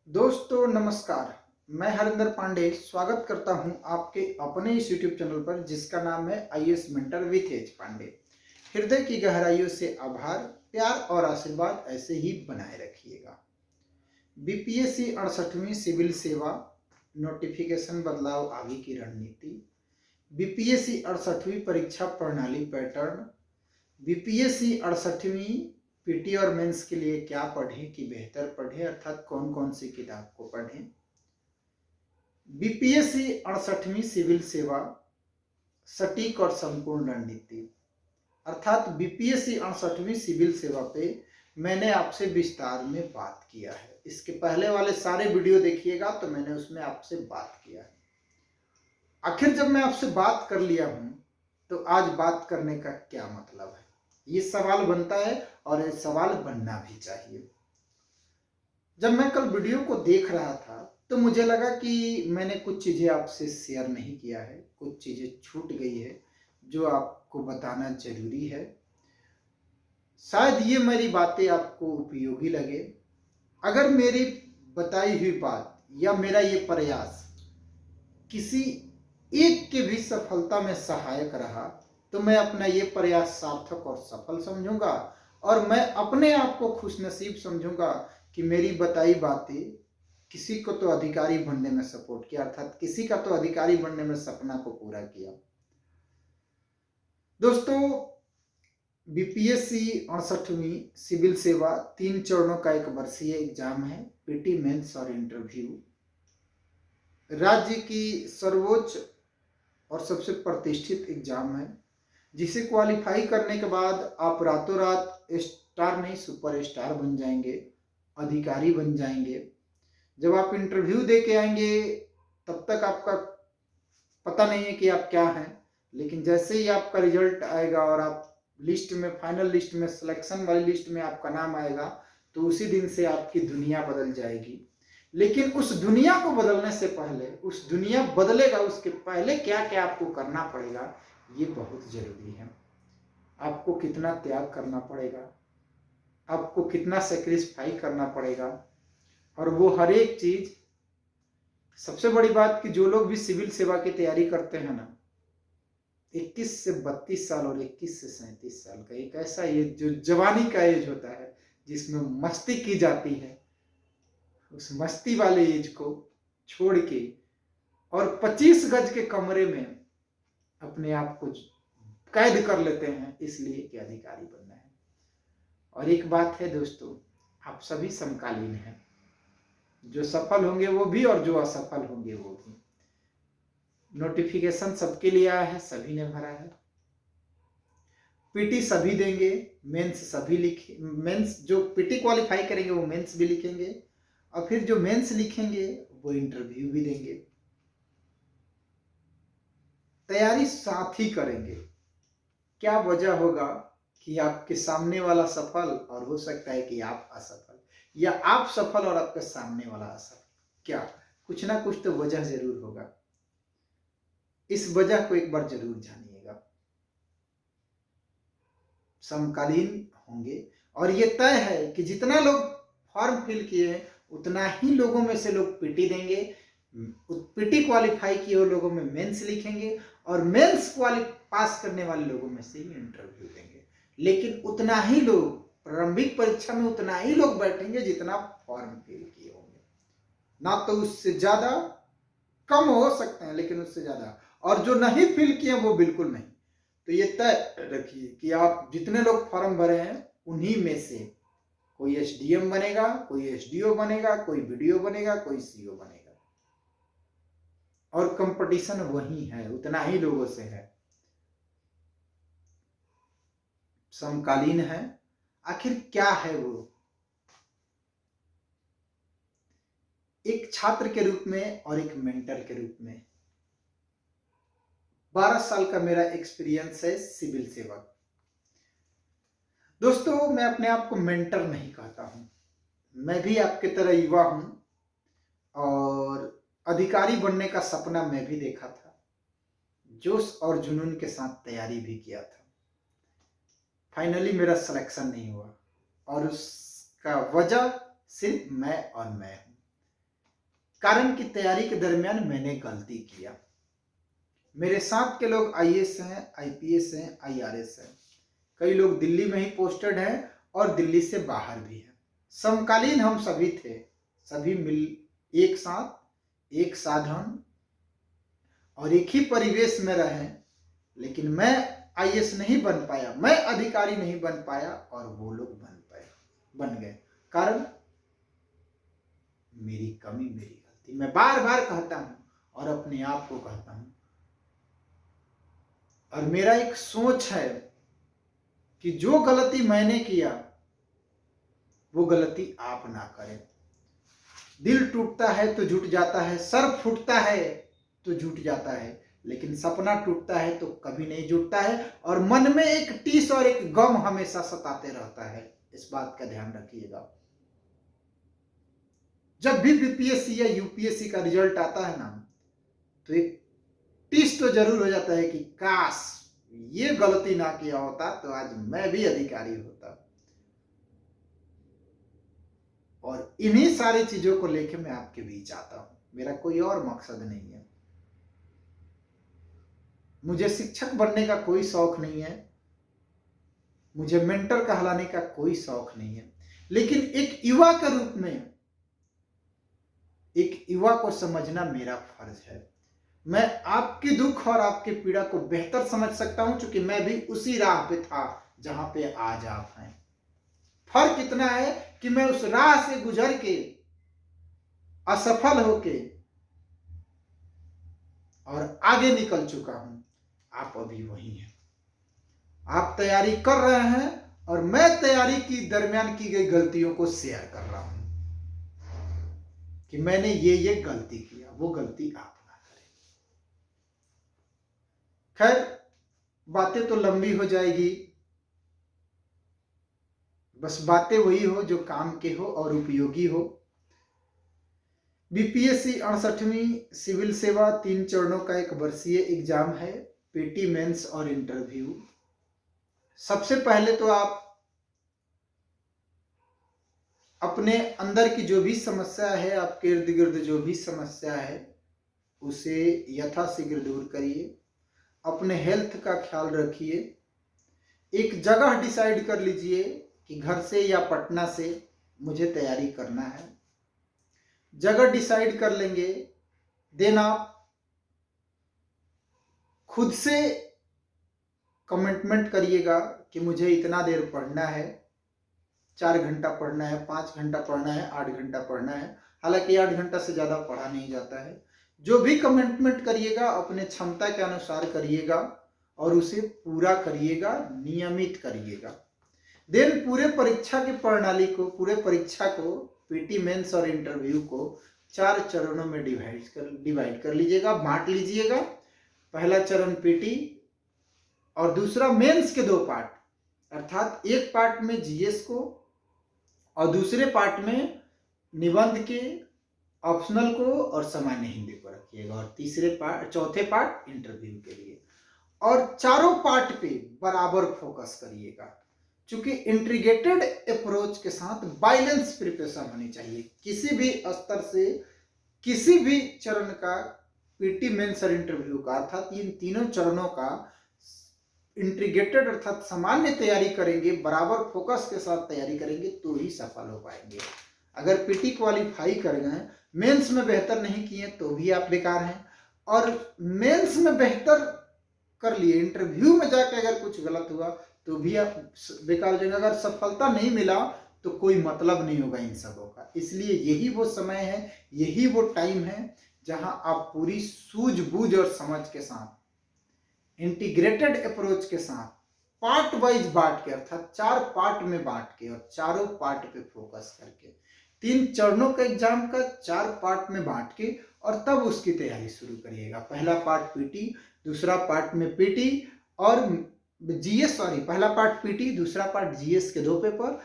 दोस्तों नमस्कार। मैं हरिंदर पांडे स्वागत करता हूं आपके अपने इस यूट्यूब चैनल पर जिसका नाम है IAS mentor with H Pandey. हृदय की गहराइयों से आभार, प्यार और आशीर्वाद ऐसे ही बनाए रखिएगा। बीपीएससी 68वीं सिविल सेवा नोटिफिकेशन बदलाव आगे की रणनीति, बीपीएससी 68वीं परीक्षा प्रणाली पैटर्न, बीपीएससी 68वीं पीटी और मेंस के लिए क्या पढ़ें कि बेहतर पढ़ें, अर्थात कौन कौन सी किताब को पढ़ें। बीपीएससी 68वीं सिविल सेवा सटीक और संपूर्ण रणनीति, अर्थात बीपीएससी 68वीं सिविल सेवा पे मैंने आपसे विस्तार में बात किया है। इसके पहले वाले सारे वीडियो देखिएगा तो मैंने उसमें आपसे बात किया है। आखिर जब मैं आपसे बात कर लिया हूं तो आज बात करने का क्या मतलब है, ये सवाल बनता है और ये सवाल बनना भी चाहिए। जब मैं कल वीडियो को देख रहा था तो मुझे लगा कि मैंने कुछ चीज़ें आपसे शेयर नहीं किया है, कुछ चीज़ें छूट गई है जो आपको बताना जरूरी है। शायद ये मेरी बातें आपको उपयोगी लगे। अगर मेरी बताई हुई बात या मेरा ये प्रयास किसी एक के भी सफलता में सहायक रहा तो मैं अपना ये प्रयास सार्थक और सफल समझूंगा और मैं अपने आप को खुशनसीब समझूंगा कि मेरी बताई बातें किसी को तो अधिकारी बनने में सपोर्ट किया, अर्थात किसी का तो अधिकारी बनने में सपना को पूरा किया। दोस्तों, बीपीएससी 68वीं सिविल सेवा 3 चरणों का एक वर्षीय एग्जाम है, पीटी मेंस और इंटरव्यू। राज्य की सर्वोच्च और सबसे प्रतिष्ठित एग्जाम है जिसे क्वालिफाई करने के बाद आप रातों रात स्टार नहीं सुपर स्टार बन जाएंगे, अधिकारी बन जाएंगे। जब आप इंटरव्यू दे के आएंगे तब तक आपका पता नहीं है कि आप क्या हैं, लेकिन जैसे ही आपका रिजल्ट आएगा और आप लिस्ट में, फाइनल लिस्ट में, सिलेक्शन वाली लिस्ट में आपका नाम आएगा तो उसी दिन से आपकी दुनिया बदल जाएगी। लेकिन उस दुनिया को बदलने से पहले, उस दुनिया बदलेगा उसके पहले क्या क्या आपको करना पड़ेगा ये बहुत जरूरी है। आपको कितना त्याग करना पड़ेगा, आपको कितना सेक्रीफाई करना पड़ेगा, और वो हर एक चीज। सबसे बड़ी बात कि जो लोग भी सिविल सेवा की तैयारी करते हैं ना, 21 से 32 साल और 21 से 37 साल का एक ऐसा एज जो जवानी का एज होता है जिसमें मस्ती की जाती है, उस मस्ती वाले एज को छोड़ के और 25 गज के कमरे में अपने आप को कैद कर लेते हैं इसलिए कि अधिकारी बनना है। और एक बात है दोस्तों, आप सभी समकालीन हैं, जो सफल होंगे वो भी और जो असफल होंगे वो भी। नोटिफिकेशन सबके लिए आया है, सभी ने भरा है। पीटी सभी देंगे, मेंस सभी लिखे, मेंस जो पीटी क्वालिफाई करेंगे वो मेंस भी लिखेंगे और फिर जो मेंस लिखेंगे वो इंटरव्यू भी देंगे। तैयारी साथ ही करेंगे। क्या वजह होगा कि आपके सामने वाला सफल और हो सकता है कि आप असफल, या आप सफल और आपके सामने वाला असफल? क्या कुछ ना कुछ तो वजह जरूर होगा। इस वजह को एक बार जरूर जानिएगा। समकालीन होंगे और ये तय है कि जितना लोग फॉर्म फिल किए उतना ही लोगों में से लोग पीटी देंगे। पीटी क्वालिफाई किए हुए लोगों में मेंस लिखेंगे और मेंस पास करने वाले लोगों में से ही इंटरव्यू देंगे। लेकिन उतना ही लोग प्रारंभिक परीक्षा में, उतना ही लोग बैठेंगे जितना फॉर्म फिल किए होंगे, ना तो उससे ज्यादा, कम हो सकते हैं लेकिन उससे ज्यादा, और जो नहीं फिल किए वो बिल्कुल नहीं। तो ये तय रखिए कि आप जितने लोग फॉर्म भरे हैं उन्हीं में से कोई एसडीएम बनेगा, कोई एसडीओ बनेगा, कोई बीडीओ बनेगा, कोई सीओ बनेगा, और कंपटीशन वही है, उतना ही लोगों से है। समकालीन है। आखिर क्या है वो? एक छात्र के रूप में और एक मेंटर के रूप में 12 साल का मेरा एक्सपीरियंस है सिविल सेवा। दोस्तों, मैं अपने आप को मेंटर नहीं कहता हूं, मैं भी आपके तरह युवा हूं और अधिकारी बनने का सपना मैं भी देखा था, जोश और जुनून के साथ तैयारी भी किया था। फाइनली मेरा सिलेक्शन नहीं हुआ और उसका वजह सिर्फ मैं और मैं हूं। कारण की तैयारी के दरमियान मैंने गलती किया। मेरे साथ के लोग आईएएस हैं, आईपीएस हैं, आईआरएस हैं। कई लोग दिल्ली में ही पोस्टेड हैं और दिल्ली से बाहर भी हैं। समकालीन हम सभी थे, सभी मिल एक साथ एक साधन और एक ही परिवेश में रहे, लेकिन मैं आईएएस नहीं बन पाया, मैं अधिकारी नहीं बन पाया और वो लोग बन गए। कारण मेरी कमी, मेरी गलती। मैं बार बार कहता हूं और अपने आप को कहता हूं, और मेरा एक सोच है कि जो गलती मैंने किया वो गलती आप ना करें। दिल टूटता है तो जुट जाता है, सर फूटता है तो जुट जाता है, लेकिन सपना टूटता है तो कभी नहीं जुटता है, और मन में एक टीस और एक गम हमेशा सताते रहता है। इस बात का ध्यान रखिएगा। जब भी बीपीएससी या यूपीएससी का रिजल्ट आता है ना, तो एक टीस तो जरूर हो जाता है कि काश ये गलती ना किया होता तो आज मैं भी अधिकारी होता। और इन्हीं सारी चीजों को लेकर मैं आपके बीच आता हूं। मेरा कोई और मकसद नहीं है। मुझे शिक्षक बनने का कोई शौक नहीं है, मुझे मेंटर कहलाने का कोई शौक नहीं है, लेकिन एक युवा के रूप में एक युवा को समझना मेरा फर्ज है। मैं आपके दुख और आपके पीड़ा को बेहतर समझ सकता हूं, क्योंकि मैं भी उसी राह पे था जहां पे आज आप हैं। फर्क इतना है कि मैं उस राह से गुजर के असफल होके और आगे निकल चुका हूं। आप अभी वही हैं। आप तैयारी कर रहे हैं और मैं तैयारी की दरमियान की गई गलतियों को शेयर कर रहा हूं कि मैंने ये गलती किया, वो गलती आप ना करें। खैर, बातें तो लंबी हो जाएगी, बस बातें वही हो जो काम के हो और उपयोगी हो। बीपीएससी 68वीं सिविल सेवा 3 चरणों का एक वर्षीय एग्जाम है, पीटी मेंस और इंटरव्यू। सबसे पहले तो आप अपने अंदर की जो भी समस्या है, आपके इर्द गिर्द जो भी समस्या है, उसे यथाशीघ्र दूर करिए। अपने हेल्थ का ख्याल रखिए। एक जगह डिसाइड कर लीजिए कि घर से या पटना से मुझे तैयारी करना है। जगह डिसाइड कर लेंगे, देन आप खुद से कमिटमेंट करिएगा कि मुझे इतना देर पढ़ना है, 4 घंटा पढ़ना है, 5 घंटा पढ़ना है, 8 घंटा पढ़ना है। हालांकि 8 घंटा से ज़्यादा पढ़ा नहीं जाता है। जो भी कमिटमेंट करिएगा अपने क्षमता के अनुसार करिएगा और उसे पूरा करिएगा, नियमित करिएगा। देन पूरे परीक्षा की प्रणाली को, पूरे परीक्षा को, पीटी मेंस और इंटरव्यू को 4 चरणों में डिवाइड कर लीजिएगा, बांट लीजिएगा। पहला चरण पीटी और दूसरा मेंस के 2 पार्ट, अर्थात एक पार्ट में जीएस को और दूसरे पार्ट में निबंध के, ऑप्शनल को और सामान्य हिंदी को रखिएगा, और चौथे पार्ट इंटरव्यू के लिए। और चारों पार्ट पे बराबर फोकस करिएगा, क्योंकि इंटीग्रेटेड अप्रोच के साथ बैलेंस प्रिपरेशन होनी चाहिए। किसी भी स्तर से किसी भी चरण का, पीटी मेंस और इंटरव्यू का, अर्थात इन तीनों चरणों का इंटीग्रेटेड अर्थात सामान्य तैयारी करेंगे, बराबर फोकस के साथ तैयारी करेंगे तो ही सफल हो पाएंगे। अगर पीटी क्वालिफाई कर गए, मेंस में बेहतर नहीं किए तो भी आप बेकार हैं, और मेंस में बेहतर कर लिए, इंटरव्यू में जाकर अगर कुछ गलत हुआ तो भी आप बेकार हो जाएंगे। अगर सफलता नहीं मिला तो कोई मतलब नहीं होगा इन सबों का। इसलिए यही वो समय है, यही वो टाइम है जहां आप पूरी सूझबूझ और समझ के साथ, इंटीग्रेटेड अप्रोच के साथ, पार्ट वाइज बांट के, अर्थात 4 पार्ट में बांट के और चारों पार्ट पे फोकस करके, 3 चरणों का एग्जाम का 4 पार्ट में बांट के और तब उसकी तैयारी शुरू करिएगा। पहला पार्ट पीटी, दूसरा पार्ट में पीटी और जीएस, पहला पार्ट पीटी, दूसरा पार्ट जीएस के 2 पेपर,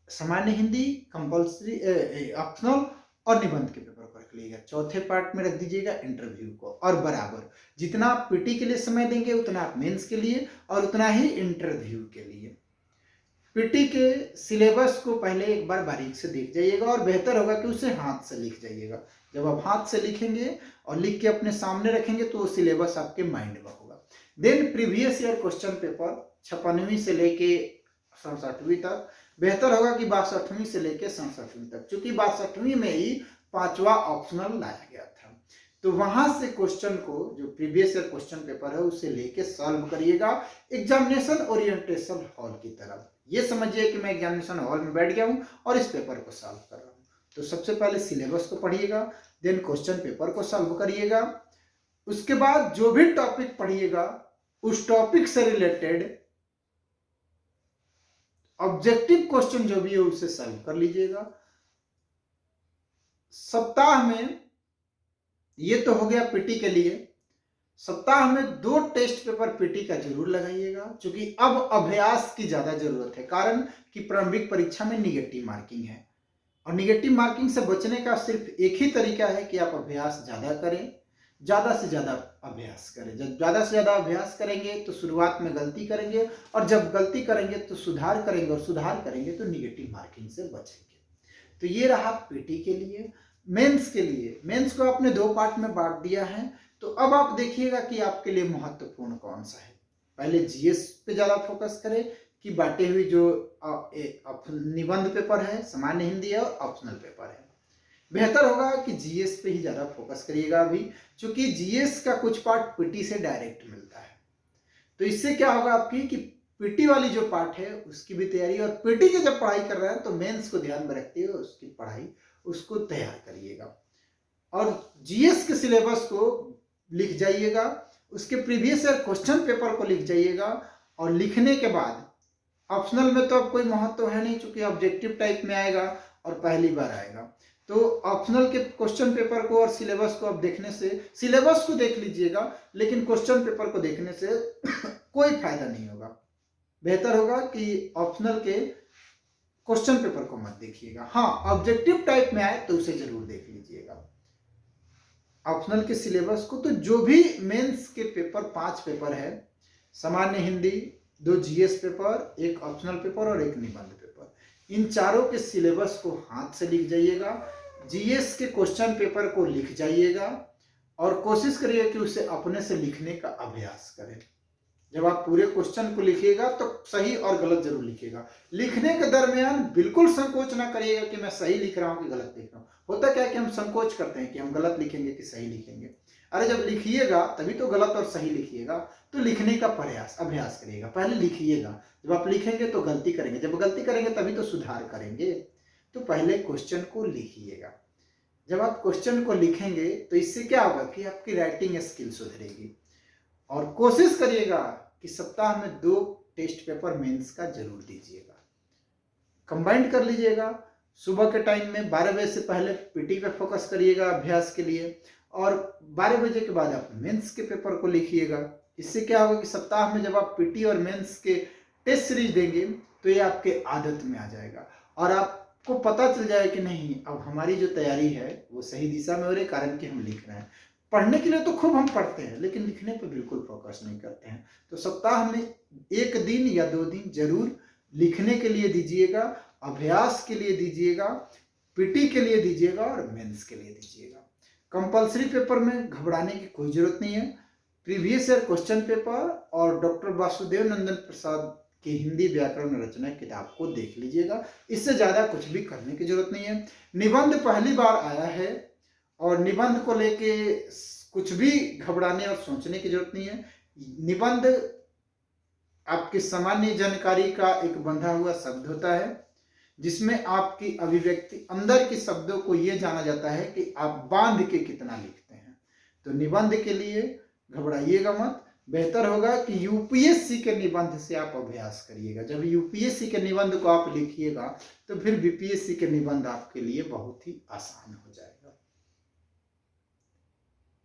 सामान्य हिंदी, कंपल्सरी, ऑप्शनल और निबंध के पेपर को रख लीजिएगा। चौथे पार्ट में रख दीजिएगा इंटरव्यू को, और बराबर जितना आप पीटी के लिए समय देंगे उतना आप मेंस के लिए और उतना ही इंटरव्यू के लिए। पीटी के सिलेबस को पहले एक बार बारीक से देख जाइएगा और बेहतर होगा कि उसे हाथ से लिख जाइएगा। जब आप हाथ से लिखेंगे और लिख के अपने सामने रखेंगे तो वो सिलेबस आपके माइंड में होगा। Then previous year question paper 56वीं से लेके 67वीं तक, बेहतर होगा कि 62वीं से लेके 67वीं तक, क्योंकि 62वीं में ही 5वां ऑप्शनल लाया गया था। तो वहां से क्वेश्चन को, जो प्रीवियस ईयर क्वेश्चन पेपर है, उसे लेके सॉल्व करिएगा एग्जामिनेशन ओरिएंटेशन हॉल की तरफ। ये समझिए कि मैं एग्जामिनेशन हॉल में बैठ गया हूं और इस पेपर को सॉल्व कर रहा हूं। तो सबसे पहले सिलेबस को पढ़िएगा, देन क्वेश्चन पेपर को सॉल्व करिएगा। उसके बाद जो भी टॉपिक पढ़िएगा उस टॉपिक से रिलेटेड ऑब्जेक्टिव क्वेश्चन जो भी है उसे सॉल्व कर लीजिएगा। सप्ताह में, ये तो हो गया पीटी के लिए, सप्ताह में 2 टेस्ट पेपर पीटी का जरूर लगाइएगा, क्योंकि अब अभ्यास की ज्यादा जरूरत है। कारण कि प्रारंभिक परीक्षा में निगेटिव मार्किंग है और निगेटिव मार्किंग से बचने का सिर्फ एक ही तरीका है कि आप अभ्यास ज्यादा करें, ज्यादा से ज्यादा अभ्यास करें। जब ज्यादा से ज्यादा अभ्यास करेंगे तो शुरुआत में गलती करेंगे, और जब गलती करेंगे तो सुधार करेंगे, और सुधार करेंगे तो निगेटिव मार्किंग से बचेंगे। तो ये रहा पीटी के लिए। मेंस के लिए, मेंस को आपने 2 पार्ट में बांट दिया है। तो अब आप देखिएगा कि आपके लिए महत्वपूर्ण कौन सा है। पहले जीएस पे ज्यादा फोकस करें कि बांटे हुई जो निबंध पेपर है, सामान्य हिंदी है और ऑप्शनल पेपर है। बेहतर होगा कि जीएस पे ही ज्यादा फोकस करिएगा अभी, क्योंकि जीएस का कुछ पार्ट पीटी से डायरेक्ट मिलता है। तो इससे क्या होगा आपकी कि पीटी वाली जो पार्ट है उसकी भी तैयारी, और पीटी की जब पढ़ाई कर रहे हैं तो मेंस को ध्यान में रखते हुए उसकी पढ़ाई उसको तैयार करिएगा। और जीएस के सिलेबस को लिख जाइएगा, उसके प्रीवियस ईयर क्वेश्चन पेपर को लिख जाइएगा, और लिखने के बाद ऑप्शनल में तो अब कोई महत्व है नहीं, चूंकि ऑब्जेक्टिव टाइप में आएगा और पहली बार आएगा। तो ऑप्शनल के क्वेश्चन पेपर को और सिलेबस को अब देखने से, सिलेबस को देख लीजिएगा लेकिन क्वेश्चन पेपर को देखने से कोई फायदा नहीं होगा। बेहतर होगा कि ऑप्शनल के क्वेश्चन पेपर को मत देखिएगा। हाँ, ऑब्जेक्टिव टाइप में आए तो उसे जरूर देख लीजिएगा। ऑप्शनल के सिलेबस को, तो जो भी मेंस के पेपर 5 पेपर है, सामान्य Hindi, 2 GS paper, 1 optional paper और 1 निबंध पेपर, इन चारों के सिलेबस को हाथ से लिख जाइएगा। जीएस के क्वेश्चन पेपर को लिख जाइएगा और कोशिश करिए कि उसे अपने से लिखने का अभ्यास करें। जब आप पूरे क्वेश्चन को लिखिएगा तो सही और गलत जरूर लिखिएगा। लिखने के दरमियान बिल्कुल संकोच ना करिएगा कि मैं सही लिख रहा हूं कि गलत लिख रहा हूं। होता क्या है कि हम संकोच करते हैं कि हम गलत लिखेंगे कि सही लिखेंगे। अरे जब लिखिएगा तभी तो गलत और सही लिखिएगा। तो लिखने का प्रयास, अभ्यास करिएगा। पहले लिखिएगा, जब आप लिखेंगे तो गलती करेंगे, जब गलती करेंगे तभी तो सुधार करेंगे। तो पहले क्वेश्चन को लिखिएगा। जब आप क्वेश्चन को लिखेंगे तो इससे क्या होगा कि आपकी राइटिंग स्किल सुधरेगी। और कोशिश करिएगा कि सप्ताह में 2 टेस्ट पेपर मेंस का जरूर दीजिएगा। कंबाइंड कर लीजिएगा। सुबह के टाइम में 12 बजे से पहले पीटी पे फोकस करिएगा अभ्यास के लिए, और 12 बजे के बाद आप मेंस के पेपर को लिखिएगा। इससे क्या होगा कि सप्ताह में जब आप पीटी और मेंस के टेस्ट सीरीज देंगे तो ये आपके आदत में आ जाएगा, और आपको पता चल जाएगा कि नहीं, अब हमारी जो तैयारी है वो सही दिशा में हो रही है, कारण कि हम लिख रहे हैं। पढ़ने के लिए तो खूब हम पढ़ते हैं लेकिन लिखने पर बिल्कुल फोकस नहीं करते हैं। तो सप्ताह में 1 दिन या 2 दिन जरूर लिखने के लिए दीजिएगा, अभ्यास के लिए दीजिएगा, पीटी के लिए दीजिएगा और मेंस के लिए दीजिएगा। कंपलसरी पेपर में घबराने की कोई जरूरत नहीं है। प्रीवियस ईयर क्वेश्चन पेपर और डॉक्टर वासुदेव नंदन प्रसाद की हिंदी व्याकरण रचना किताब को देख लीजिएगा। इससे ज्यादा कुछ भी करने की जरूरत नहीं है। निबंध पहली बार आया है और निबंध को लेके कुछ भी घबराने और सोचने की जरूरत नहीं है। निबंध आपकी सामान्य जानकारी का एक बंधा हुआ शब्द होता है, जिसमें आपकी अभिव्यक्ति, अंदर के शब्दों को यह जाना जाता है कि आप बांध के कितना लिखते हैं। तो निबंध के लिए घबराइएगा मत। बेहतर होगा कि यूपीएससी के निबंध से आप अभ्यास करिएगा। जब यूपीएससी के निबंध को आप लिखिएगा तो फिर बीपीएससी के निबंध आपके लिए बहुत ही आसान हो जाएगा।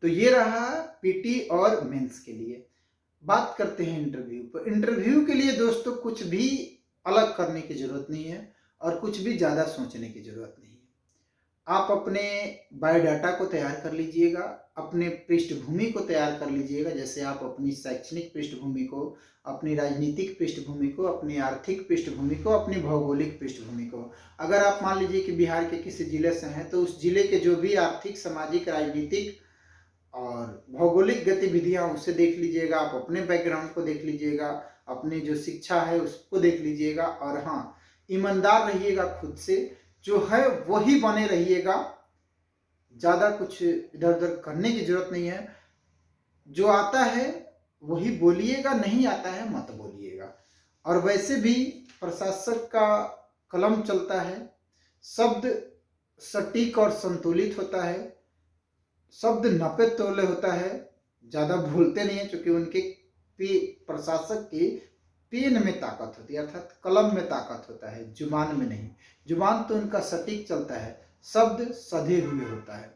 तो ये रहा पीटी और मेंस के लिए। बात करते हैं इंटरव्यू पर। इंटरव्यू के लिए दोस्तों कुछ भी अलग करने की जरूरत नहीं है और कुछ भी ज्यादा सोचने की जरूरत नहीं है। आप अपने बायोडाटा को तैयार कर लीजिएगा, अपने पृष्ठभूमि को तैयार कर लीजिएगा, जैसे आप अपनी शैक्षणिक पृष्ठभूमि को, अपनी राजनीतिक पृष्ठभूमि को, अपनी आर्थिक पृष्ठभूमि को, अपनी भौगोलिक पृष्ठभूमि को। अगर आप मान लीजिए कि बिहार के किसी जिले से हैं तो उस जिले के जो भी आर्थिक, सामाजिक, राजनीतिक और भौगोलिक गतिविधियां उसे देख लीजिएगा, आप अपने बैकग्राउंड को देख लीजिएगा, अपनी जो शिक्षा है उसको देख लीजिएगा, और हाँ, ईमानदार रहिएगा खुद से, जो है वही बने रहिएगा, ज़्यादा कुछ इधर उधर करने की जरूरत नहीं है। जो आता है वही बोलिएगा, नहीं आता है मत बोलिएगा। और वैसे भी प्रशासक का कलम चलता है, शब्द सटीक और संतुलित होता है, शब्द नपे तोले होता है, ज़्यादा भूलते नहीं है, क्योंकि उनके प्रशासक के पेन में ताकत होती है, अर्थात कलम में ताकत होता है, जुबान में नहीं। जुबान तो उनका सटीक चलता है, शब्द सधे हुए होता है।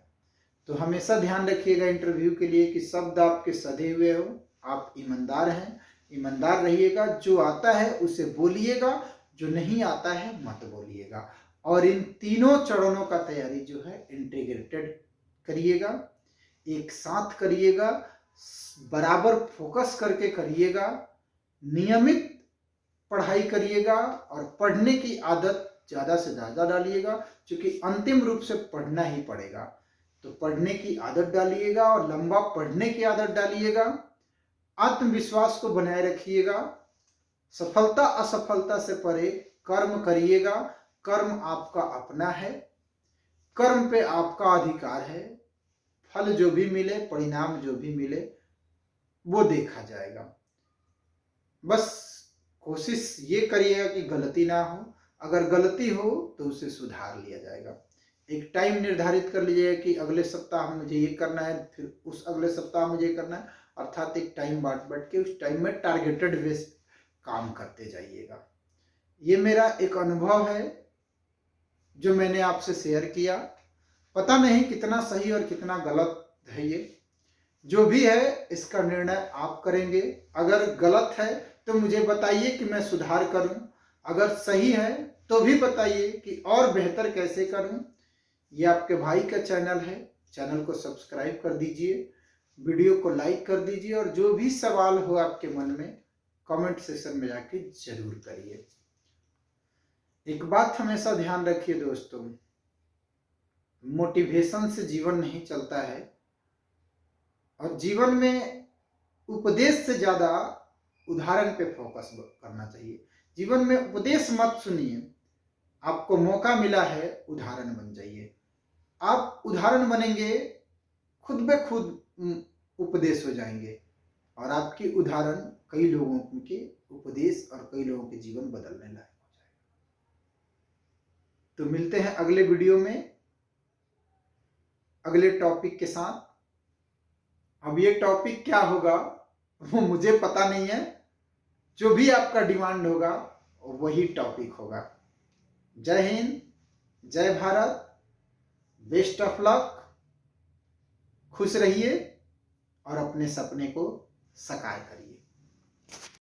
तो हमेशा ध्यान रखिएगा इंटरव्यू के लिए कि शब्द आपके सधे हुए हो, आप ईमानदार हैं, ईमानदार रहिएगा, जो आता है उसे बोलिएगा, जो नहीं आता है मत बोलिएगा। और इन तीनों चरणों का तैयारी जो है इंटीग्रेटेड करिएगा, एक साथ करिएगा, बराबर फोकस करके करिएगा, नियमित पढ़ाई करिएगा और पढ़ने की आदत ज़्यादा से ज़्यादा डालिएगा, क्योंकि अंतिम रूप से पढ़ना ही पड़ेगा। तो पढ़ने की आदत डालिएगा और लंबा पढ़ने की आदत डालिएगा। आत्मविश्वास को बनाए रखिएगा। सफलता असफलता से परे कर्म करिएगा। कर्म आपका अपना है, कर्म पे आपका अधिकार है। फल जो भी मिले, परिणाम जो भी मिले, वो देखा जाएगा। बस कोशिश ये करिएगा कि गलती ना हो, अगर गलती हो तो उसे सुधार लिया जाएगा। एक टाइम निर्धारित कर लीजिएगा कि अगले सप्ताह मुझे ये करना है, फिर उस अगले सप्ताह मुझे ये करना है, अर्थात एक टाइम बांट के उस टाइम में टारगेटेड बेस काम करते जाइएगा। ये मेरा एक अनुभव है जो मैंने आपसे शेयर किया। पता नहीं कितना सही और कितना गलत है, ये जो भी है इसका निर्णय आप करेंगे। अगर गलत है तो मुझे बताइए कि मैं सुधार करूं, अगर सही है तो भी बताइए कि और बेहतर कैसे करूं। ये आपके भाई का चैनल है, चैनल को सब्सक्राइब कर दीजिए, वीडियो को लाइक कर दीजिए, और जो भी सवाल हो आपके मन में कमेंट सेक्शन में जाके जरूर करिए। एक बात हमेशा ध्यान रखिए दोस्तों, मोटिवेशन से जीवन नहीं चलता है, और जीवन में उपदेश से ज्यादा उदाहरण पे फोकस करना चाहिए। जीवन में उपदेश मत सुनिए, आपको मौका मिला है, उदाहरण बन जाइए। आप उदाहरण बनेंगे, खुद ब खुद उपदेश हो जाएंगे, और आपकी उदाहरण कई लोगों के उपदेश और कई लोगों के जीवन बदलने लायक हो जाएगा। तो मिलते हैं अगले वीडियो में अगले टॉपिक के साथ। अब ये टॉपिक क्या होगा वो मुझे पता नहीं है, जो भी आपका डिमांड होगा वही टॉपिक होगा। जय हिंद, जय भारत, बेस्ट ऑफ लक, खुश रहिए और अपने सपने को साकार करिए।